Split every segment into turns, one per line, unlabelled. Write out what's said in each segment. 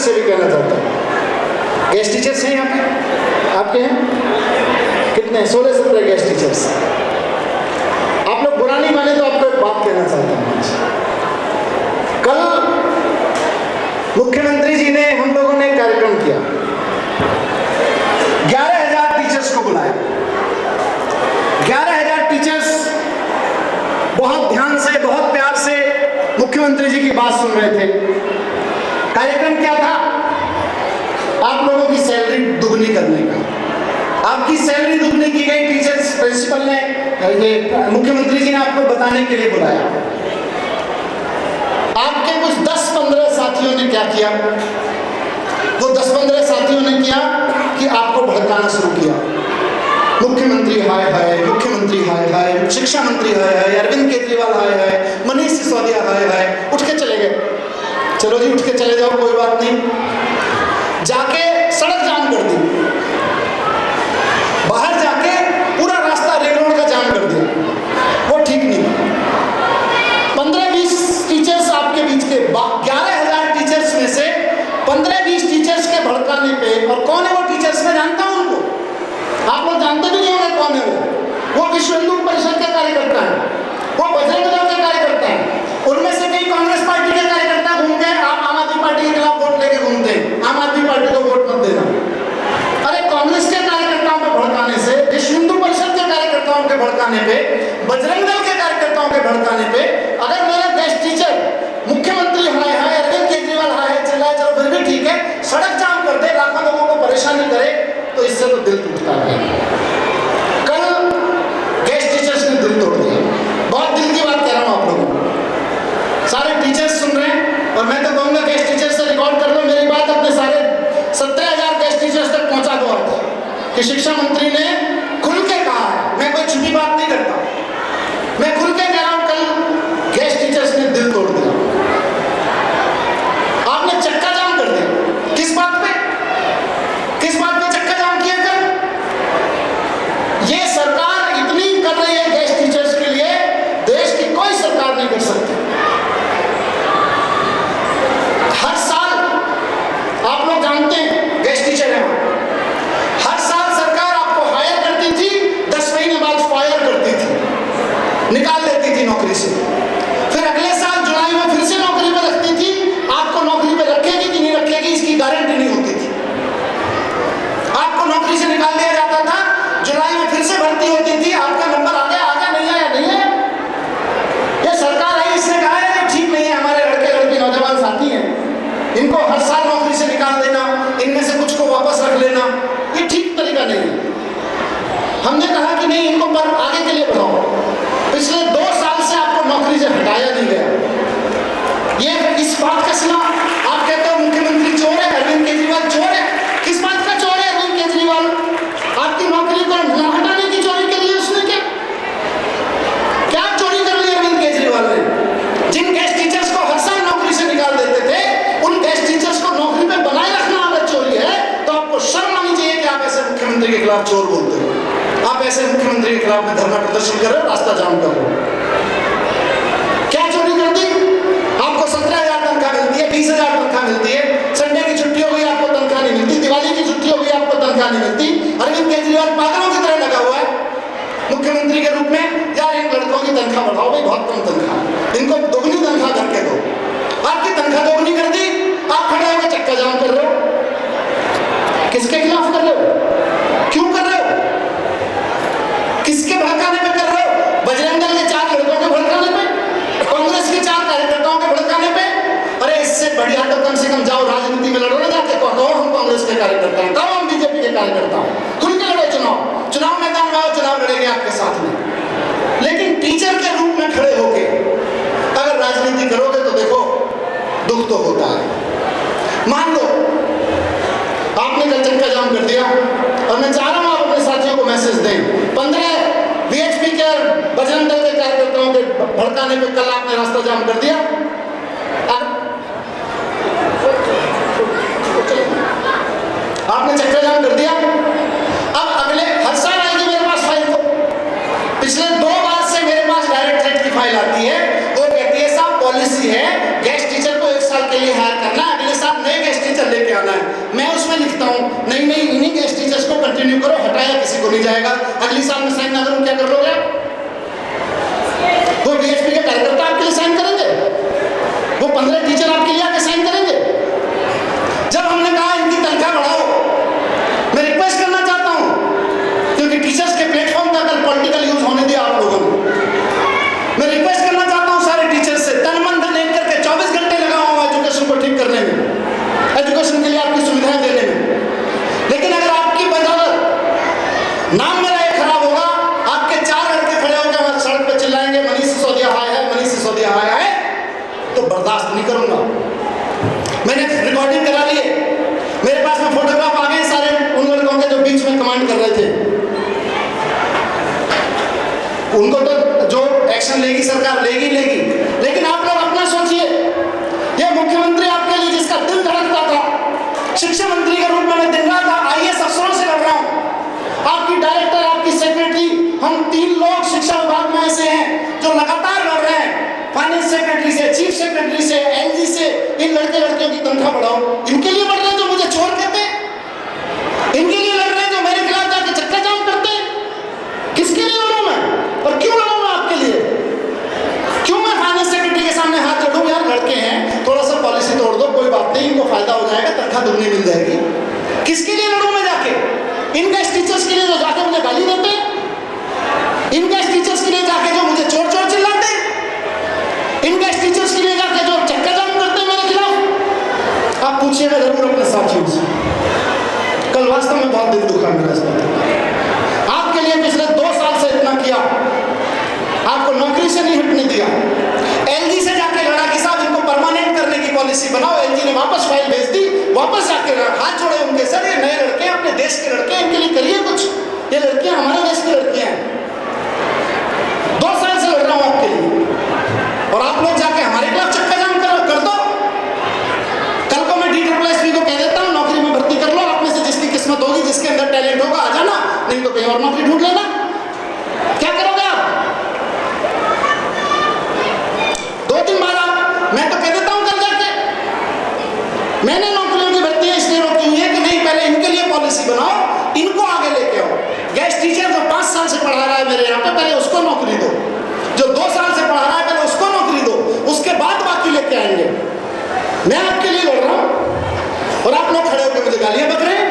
से भी कहना चाहता हूँ, गेस्ट टीचर्स हैं यहाँ पे, आपके हैं कितने? 16-17 गेस्ट टीचर्स। आप लोग बुरा नहीं माने तो आपको एक बात कहना चाहता हूँ। कल मुख्यमंत्री जी ने, हम लोगों ने कार्यक्रम किया, 11,000 टीचर्स को बुलाया। 11,000 टीचर्स बहुत ध्यान से, बहुत प्यार से मुख्यमंत्री जी की बात सुन रहे थे। कार्यक्रम क्या था? आप लोगों की सैलरी दुगनी करने का। आपकी सैलरी दुगनी की गई। टीचर्स प्रिंसिपल ने, ये मुख्यमंत्री जी ने आपको बताने के लिए बुलाया। आपके कुछ 10-15 साथियों ने क्या किया? वो 10-15 साथियों ने किया कि आपको भड़काना शुरू किया। मुख्यमंत्री हाय हाय, मुख्यमंत्री हाय हाय, शिक्षा मंत्री हाय हाय, अरविंद केजरीवाल हाय हाय, मनीष सिसोदिया हाय हाय। उठ के चले गए। चलो जी, उठ के चले जाओ, कोई बात नहीं। जाके सड़क जाम कर दी, बाहर जाके पूरा रास्ता रेल रोड का जाम कर दिया। वो ठीक नहीं। 15-20 टीचर्स आपके बीच के, 11,000 टीचर्स में से 15-20 टीचर्स के भड़काने पे, और कौन है वो टीचर्स? मैं जानता हूं उनको, आप लोग जानते भी नहीं होंगे कौन है वो विश्व हिंदू परिषद के कार्यकर्ता है, वो बजरंग दल के कार्यकर्ता है। उनमें से कई कांग्रेस पार्टी के कार्यकर्ता घूम गए, आप आम आदमी पार्टी के खिलाफ वोट लेके घूमते हैं। आम आदमी पार्टी को वोट मत देना। अरे कांग्रेस के कार्यकर्ताओं पे भड़काने से, विश्व हिंदू परिषद के कार्यकर्ताओं के भड़काने पे, बजरंग दल के कार्यकर्ताओं के भड़काने पे, अगर मेरा गेस्ट टीचर मुख्यमंत्री हाय हाय, अरविंद केजरीवाल हाय हाय चिल्लाए, चलो फिर भी ठीक है, सड़क जाम कर दे, लाखों लोगों को परेशानी करे, तो इससे तो दिल टूटता है। कल गेस्ट टीचर्स ने दिल तोड़ दिया। बहुत दिल की बात कह रहा हूं आप लोगों को, सारे टीचर्स सुन रहे हैं, और मैं तो कहूंगा गेस्ट टीचर्स से रिकॉर्ड कर लो मेरी बात, अपने सारे 17,000 गेस्ट टीचर्स तक पहुंचा दो आज कि शिक्षा मंत्री ने खुल के कहा है। मैं कोई छुपी बात नहीं करता, मैं खुल के कह रहा हूं, कल गेस्ट टीचर्स ने दिल तोड़ दिया। आपने चक्का जाम कर दिया। किस बात पे? किस बात पे चक्का जाम किया? कर ये सरकार इतनी कर रही है गेस्ट टीचर्स के लिए, देश की कोई सरकार नहीं कर सकती। हर साल आप लोग जानते हैं, गेस्ट टीचर हैं, हर साल सरकार आपको हायर करती थी, 10 महीने बाद फायर करती थी, निकाल देती थी नौकरी से। फिर अगले साल जुलाई में फिर से नौकरी पे रखती थी। आपको नौकरी पे रखेगी कि नहीं रखेगी इसकी गारंटी नहीं होती थी। आपको नौकरी से निकाल दिया जाता था, जुलाई में फिर से भर्ती होती थी, आपका नंबर आ गया नहीं आया, नहीं है। ये सरकार है, इसने कहा है कि ठीक नहीं है, हमारे लड़के लड़की नौजवान साथी हैं, इनको हर साल नौकरी से निकाल देना, इनमें से कुछ को वापस रख लेना, ये ठीक तरीका नहीं है। हमने कहा कि नहीं, इनको पर आगे के लिए बढ़ाओ। पिछले 2 साल से आपको नौकरी से हटाया नहीं गया। ये इस बात का सिला आप कहते हो मुख्यमंत्री चोर है, अरविंद केजरीवाल चोर है। किस बात का चोर है अरविंद केजरीवाल? आपकी नौकरी को न हटाने की चोरी के लिए उसने क्या चोरी कर ली अरविंद केजरीवाल ने? जिन गेस्ट टीचर्स को हर साल नौकरी से निकाल देते थे, उन गेस्ट टीचर्स को नौकरी पे बनाए रखना अगर चोरी है, तो आपको शर्म आनी चाहिए कि आप ऐसे मुख्यमंत्री के खिलाफ चोर बोलते हो। आप ऐसे मुख्यमंत्री के खिलाफ में धरना प्रदर्शन कर रहे हो, रास्ता जाम कर रहे हो। क्या चोरी कर दी? आपको 17,000 तनख्वाह मिलती है, 20,000 तनख्वाह मिलती है, संडे की छुट्टी हो गई आपको तनख्वाह नहीं मिलती, दिवाली की छुट्टी हो गई आपको तनख्वाह नहीं मिलती। अरविंद केजरीवाल पागलों की तरह लगा हुआ है मुख्यमंत्री के रूप में, यार इन लड़कों की तनख्वाह बढ़ाओ भाई, बहुत कम तनख्वाह, इनको दोगुनी तनख्वाह करके दो। आपकी तनख्वाह दोगुनी कर दी, आप खड़े होकर चक्का जाम कर रहे हो। किसके खिलाफ कर रहे हो? क्यों कर रहे हो? किसके भड़काने पे कर रहे हो? बजरंग दल के 4 लड़कों के भड़काने पे, कांग्रेस के 4 कार्यकर्ताओं के भड़काने पे? अरे इससे बढ़िया तो कम से कम जाओ राजनीति में लड़ो ना, जाके कहो हम कांग्रेस के कार्यकर्ता हैं, कहो हम बीजेपी के कार्यकर्ता हैं, खुल के लड़ो चुनाव मैदान में आओ, चुनाव लड़ेंगे आपके साथ में। लेकिन टीचर के रूप में खड़े होके अगर राजनीति करोगे तो देखो दुख तो होता है। मान लो आपने कल चक्का जाम कर दिया, और मैं चाह रहा हूं आप अपने साथियों को मैसेज दें, 15 वीएचपी के बजरंग दल के कार्यकर्ताओं के भड़काने पे कल आपने रास्ता जाम कर दिया, आपने चक्का जाम कर दिया। अब अगले हर साल आएगी मेरे पास फाइल, तो पिछले 2 बार से मेरे पास डायरेक्ट थ्रेट की फाइल आती है, वो कहती है साहब पॉलिसी है गेस्ट टीचर को 1 साल के लिए हायर करना, अगले साल नए गेस्ट टीचर नहीं जाएगा। अगली साल में साइन ना करूं क्या कर लोगे? वो बीएचपी के कार्यकर्ता आपके लिए साइन करेंगे? वो 15 टीचर आपके लिए आके साइन करेंगे? जब हमने कहा इनकी तनख्वाह बढ़ाओ, मैं रिक्वेस्ट करना चाहता हूं, क्योंकि टीचर्स के प्लेटफॉर्म का कल पॉलिटिकल यूज होने दिया आप लोगों ने, मैं रिक्वेस्ट करना चाहता हूं सारे टीचर्स से, तन मन धन एक करके 24 घंटे लगाओ एजुकेशन को ठीक करने में, एजुकेशन के लिए आपकी सुविधाएं देने में। लेकिन अगर आपकी बदौलत नाम मेरा ये खराब होगा, आपके 4 लड़के खड़े होकर वहां सड़क पे चिल्लाएंगे मनीष सिसोदिया आया है, मनीष सिसोदिया आया है, तो बर्दाश्त नहीं करूंगा। मैंने रिकॉर्डिंग करा ली है, मेरे पास में फोटोग्राफ आ गए सारे उन लड़कों के जो बीच में कमांड कर रहे थे। उनको तो जो एक्शन लेगी सरकार लेगी, लेकिन आप लोग अपना सोचिए, ये मुख्यमंत्री आपके लिए जिसका दिल धड़कता था, शिक्षा मंत्री के रूप में मैं दिन रात आईएएस अफसरों से लड़ रहा हूं, आपकी डायरेक्टर, आपकी सेक्रेटरी, हम 3 लोग शिक्षा विभाग में ऐसे हैं जो लगातार लड़ रहे हैं, फाइनेंस सेक्रेटरी से, चीफ सेक्रेटरी से, एलजी से, इन लड़के लड़कियों की तनख्वाह बढ़ाओ। इनके लिए लड़ रहे हैं जो मुझे चोर कहते हैं, इनके लिए लड़ रहे हैं जो मेरे खिलाफ जाके चक्का जाम करते हैं। किसके लिए लड़ूं मैं, और क्यों लड़ूं मैं आपके लिए? क्यों मैं फाइनेंस सेक्रेटरी के सामने हाथ जोड़ूं? यार लड़के हैं, थोड़ा सा पॉलिसी तोड़ दो, कोई बात नहीं, इनको फायदा हो जाएगा, तनख्वाह दुगनी मिल जाएगी। किसके लिए लड़ूं मैं जाके? इन गेस्ट टीचर्स के लिए जो जाके मुझे गाली देते हैं, इन गेस्ट टीचर्स के लिए जाके जो मुझे चोर चोर चिल्लाते हैं, इन गेस्ट टीचर्स के लिए जाके जो चक्का जाम करते हैं मेरे खिलाफ। आप पूछिएगा जरूर अपने साथियों से। कल वास्तव में बहुत दिल दुखा मेरा इस बात, आपके लिए पिछले 2 साल से इतना किया, आपको नौकरी से नहीं हटने दिया, एलजी से जाके लड़ा कि साहब इनको परमानेंट करने की पॉलिसी बनाओ, एलजी ने वापस फाइल भेज दी, वापस जाके हाथ जोड़े उनके, सर ये नए लड़के हैं, अपने देश के लड़के हैं, इनके लिए करिए कुछ, ये लड़कियां हमारे देश की लड़कियां हैं। 2 साल से लड़ रहा हूं आपके लिए, और आप लोग जाके हमारे खिलाफ चक्का जाम कर दो। कल को मैं DSSP को कह देता हूं नौकरी में भर्ती कर लो, आप में से जिसकी किस्मत होगी, जिसके अंदर टैलेंट होगा आ जाना, नहीं तो कहीं और नौकरी ढूंढ लेना। क्या करोगे आप? 2 दिन बाद मैं तो कह देता हूं कल जाके, मैंने नौकरियों की भर्तियां इसलिए रोकी हुई है कि नहीं, पहले इनके लिए पॉलिसी बनाओ, इनको आगे लेके आओ। गेस्ट टीचर जो 5 साल से पढ़ा रहा है मेरे यहाँ पे, पहले उसको नौकरी दो, जो 2 साल से पढ़ा रहा है पहले उसको नौकरी दो, उसके बाद बाकी लेके आएंगे। मैं आपके लिए लड़ रहा हूं और आप लोग खड़े होकर मुझे गालियां बक रहे हैं।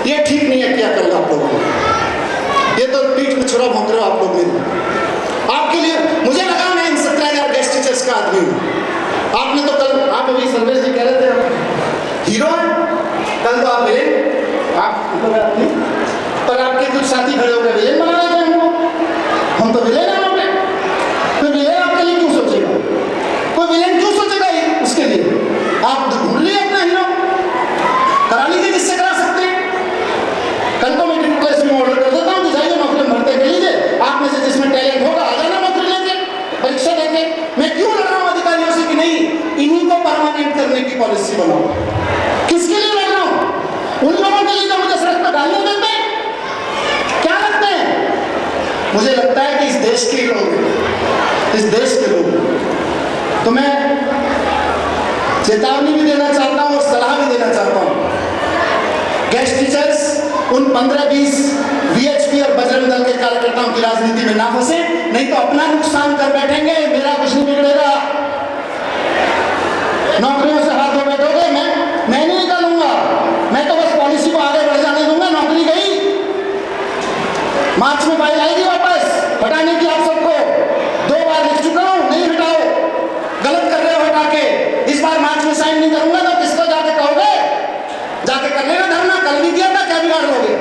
ये ठीक नहीं है क्या कर रहे आप लोगों ने, ये तो पीठ में छुरा भोंक रहे हो आप लोग मेरे। आपके लिए मुझे लगा मैं इन 17,000 गेस्ट टीचर्स का आदमी हूं। आपने तो कल, आप अभी सर्वेश जी कह रहे थे हीरो है, कल तो आप विलेन, पर आपके कुछ साथी खड़े होकर विलेन बना रहे थे हमको। हम तो विलेन है वहां पे, कोई विलेन आपके लिए क्यों सोचेगा? कोई विलेन क्यों सोचेगा उसके लिए? आप ढूंढ लिए अपना हीरो, करा लीजिए जिससे करा सकते हैं। कल तो मैं DSSP में ऑर्डर कर देता हूँ कि जाइए नौकरी भर्ती कर लीजिए, आप में से जिसमें टैलेंट होगा आ जाना नौकरी लेके, परीक्षा देके। मैं क्यों लड़ रहा हूँ अधिकारियों से कि नहीं, इन्हीं को परमानेंट करने की पॉलिसी बनाओ? किसके लिए लड़ रहा हूँ? उन लोगों के लिए जो मुझे सड़क पर गालियां देते हैं, क्या लगते हैं? मुझे लगता है कि इस देश के लोग, इस देश के लोग, तो मैं चेतावनी भी देना चाहता हूं और सलाह भी देना चाहता हूं। गेस्ट टीचर्स उन 15-20 VHP और बजरंग दल के कार्यकर्ताओं की राजनीति में ना फंसे, नहीं तो अपना नुकसान कर बैठेंगे, मेरा कुछ नहीं बिगड़ेगा। नौकरियों से हाथ धो बैठोगे, मैं नहीं निकालूंगा, मैं तो बस पॉलिसी को आगे बढ़ जाने दूंगा। नौकरी गई, मार्च में फाइल आएगी वापस हटाने की, आप सबको 2 बार लिख चुका हूं, नहीं हटाओ, गलत कर रहे हो हटा के। इस बार मार्च में साइन नहीं करूंगा तो किसको जाके कहोगे? जाके कर लेना धरना, कल भी किया था, क्या बिगाड़ लोगे?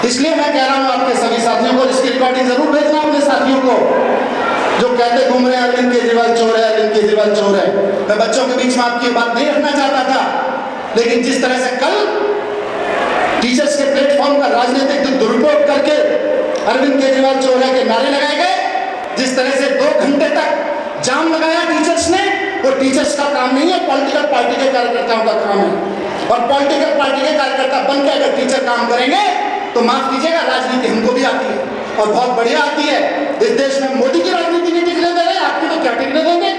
इसलिए मैं कह रहा हूं आपके सभी साथियों को, इसकी रिकॉर्डिंग जरूर भेजना अपने साथियों को जो कहते घूम रहे हैं अरविंद केजरीवाल चोर है, अरविंद केजरीवाल चोर है। मैं बच्चों के बीच में आपकी बात नहीं रखना चाहता था, लेकिन जिस तरह से कल टीचर्स के प्लेटफॉर्म का राजनीतिक दुरुपयोग करके अरविंद केजरीवाल चोर है के नारे लगाए गए, जिस तरह से 2 घंटे तक जाम लगाया टीचर्स ने, वो टीचर्स का काम नहीं है, पॉलिटिकल पार्टी के कार्यकर्ताओं का काम है। और पॉलिटिकल पार्टी के कार्यकर्ता बनकर अगर टीचर काम करेंगे तो माफ कीजिएगा, राजनीति हमको भी आती है और बहुत बढ़िया आती है। इस देश में मोदी की राजनीति नहीं टिकने दे रहे, आपकी तो क्या टिकने देंगे?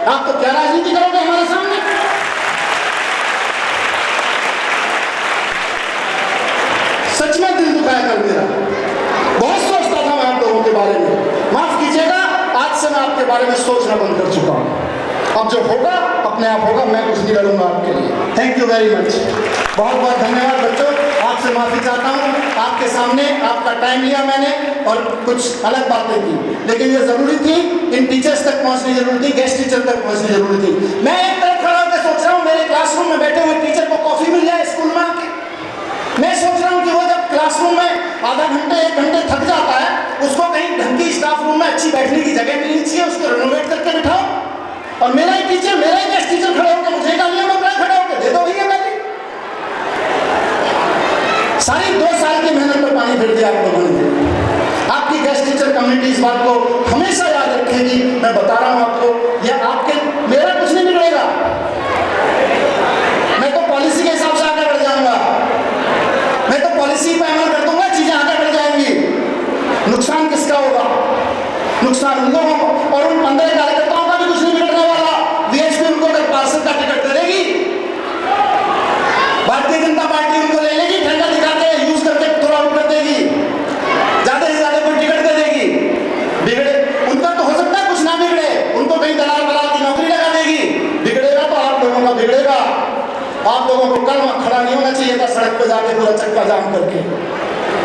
आप तो क्या राजनीति करोगे हमारे सामने? सच कर चुका हूँ। अब जो होगा अपने आप होगा, मैं कुछ नहीं लड़ूंगा आपके लिए। थैंक यू वेरी मच, बहुत बहुत धन्यवाद बच्चों। आपसे माफ़ी चाहता हूँ, आपके सामने आपका टाइम लिया मैंने और कुछ अलग बातें की, लेकिन ये ज़रूरी थी, इन टीचर्स तक पहुँचनी जरूरी थी, गेस्ट टीचर तक पहुँचनी जरूरी थी। मैं एक तरफ खड़ा होकर सोच रहा हूँ मेरे क्लासरूम में बैठे हुए टीचर को कॉफ़ी मिल जाए स्कूल में आके। मैं सोच रहा हूँ कि वो जब क्लासरूम में आधा घंटे 1 घंटे थक जाता है, उसको कहीं ढंग की स्टाफ रूम में अच्छी बैठने की जगह मिलनी चाहिए, उसको रेनोवेट करके बिठाओ। और मेरा ही टीचर, मेरा ही गेस्ट टीचर खड़े होकर मुझे गालियां बक रहा है, खड़े होकर दे दो भैया गाली। सारी 2 साल की मेहनत पर पानी फिर दिया आप लोगों ने। आपकी गेस्ट टीचर कम्युनिटी इस बात को हमेशा याद रखेगी। मैं बता रहा हूँ आपको, ये आपके, मेरा कुछ नहीं बिगड़ेगा, मैं तो पॉलिसी के हिसाब से आगे बढ़ जाऊंगा, मैं तो पॉलिसी पर अमल कर दूंगा, चीजें आगे बढ़ जाएंगी। नुकसान किसका होगा? नुकसान उन लोगों को, और उन 15 कार्यकर्ताओं का भी कुछ नहीं बिगड़ने वाला। वीएचपी उनको अगर पार्षद का टिकट दे देगी, भारतीय जनता पार्टी उनको ले लेगी, ठंडा दिखा के यूज करके थ्रो आउट कर देगी, ज्यादा से ज्यादा कोई टिकट दे देगी। बिगड़े उनका तो हो सकता है कुछ ना बिगड़े, उनको कहीं दलाल वलाल की नौकरी लगा देगी। बिगड़ेगा तो आप लोगों का बिगड़ेगा। आप लोगों को कल खड़ा नहीं होना चाहिए था सड़क पर जाके पूरा चक्का जाम करके।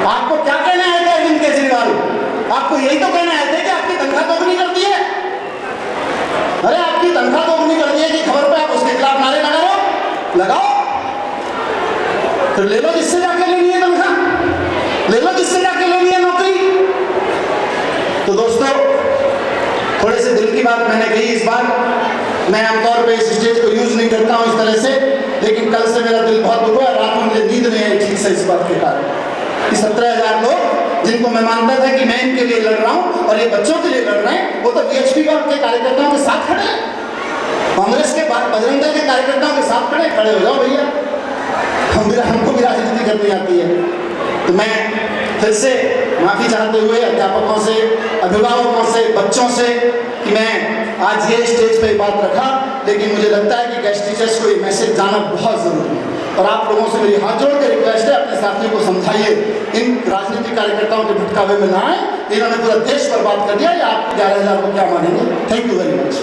आपको क्या कहना है अरविंद केजरीवाल? आपको यही तो कहना है कि आपकी तनख्वाह दोगुनी कर दी है। अरे आपकी तनख्वाह दोगुनी कर दी है कि खबर पे आप उसके खिलाफ नारे लगा रहे हो? लगाओ, फिर ले लो जिससे जाके लेनी है तनख्वाह, ले लो जिससे जाके लेनी है नौकरी। तो दोस्तों, थोड़े से दिल की बात मैंने कही इस बार। मैं आमतौर पे इस स्टेज को यूज नहीं करता हूँ इस तरह से, लेकिन कल से मेरा दिल बहुत दुखा है। रात में मुझे नींद नहीं आई ठीक से इस बात के कारण कि 17,000 लोग जिनको मैं मानता था कि मैं इनके लिए लड़ रहा हूँ और ये बच्चों के लिए लड़ रहे हैं, वो तो वीएचपी के कार्यकर्ताओं के साथ खड़े हैं, कांग्रेस के बजरंग दल के कार्यकर्ताओं के साथ खड़े हो जाओ भैया, हमको भी राजनीति करनी आती है। तो मैं फिर से माफ़ी चाहते हुए अध्यापकों से, अभिभावकों से, बच्चों से कि मैं आज ये स्टेज पे बात रखा, लेकिन मुझे लगता है कि गेस्ट टीचर्स को ये मैसेज जाना बहुत ज़रूरी है। और आप लोगों से मेरी हाथ जोड़ के रिक्वेस्ट है, अपने साथियों को समझाइए, इन राजनीतिक कार्यकर्ताओं के भटकावे में ना आए। इन्होंने पूरा देश बर्बाद कर दिया, ये आपको 11,000 को क्या मानेंगे। Thank you very much.